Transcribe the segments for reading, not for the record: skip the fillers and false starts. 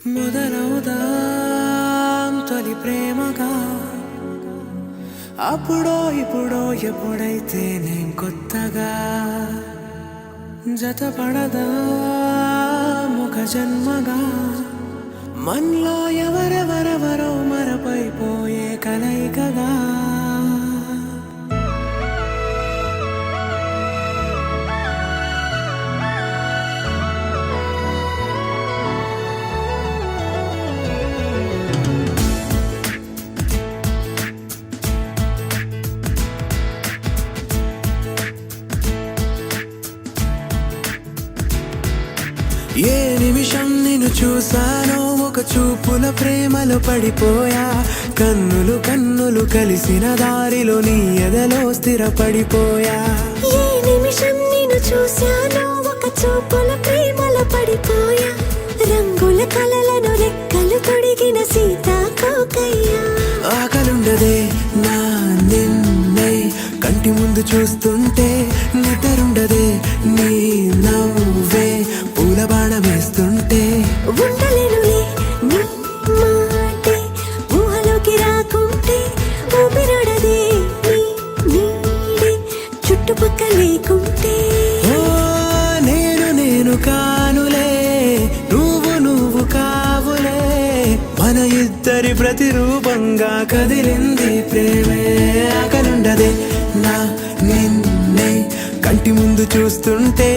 మొదలవుదాం తొలి ప్రేమగా అప్పుడో ఇప్పుడో ఎప్పుడైతే నేను కొత్తగా జతపడదా ముఖ జన్మగా మనలో ఎవరెవరెవరో మరపైపోయే కలయికగా ఏ నిమిషం నిన్ను చూసానో ఒక చూపుల ప్రేమలో పడిపోయా కన్నులు కన్నులు కలిసిన దారిలో నీ ఎదలో స్థిరపడిపోయా ఏ నిమిషం నిన్ను చూశానో ఒక చూపుల ప్రేమలో పడిపోయా రంగుల కలలను రెక్కలు తొడిగిన సీతాకోకయ్యా ఆకలుండదే నా నిన్నే కంటి ముందు చూస్తుంటే నిద్రుండదే నీ నవ్వే పూల బాణం వేస్తుంటే ఉండలేనులే నీ మాటే ఊహలోకి రాకుంటే ఊపిరాడదే నీ నీడే చుట్టుపక్కల లేకుంటే ఓ నేను కానులే నువ్వు కావులే మన ఇద్దరి ప్రతిరూపంగా కదిలింది ప్రేమే ఆకలుండదే నా నిన్నే కంటి ముందు చూస్తుంటే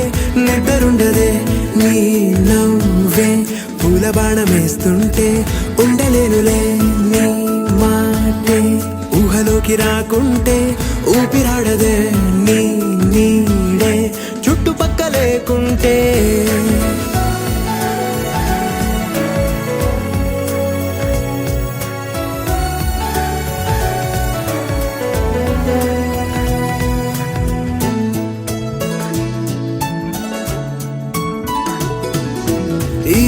నిద్రుండదే నీ నవ్వే పూల బాణం వేస్తుంటే ఉండలేనులే నీ మాటే ఊహలోకి రాకుంటే ఊపిరాడదే నీ నీడే చుట్టుపక్క లేకుంటే ఈ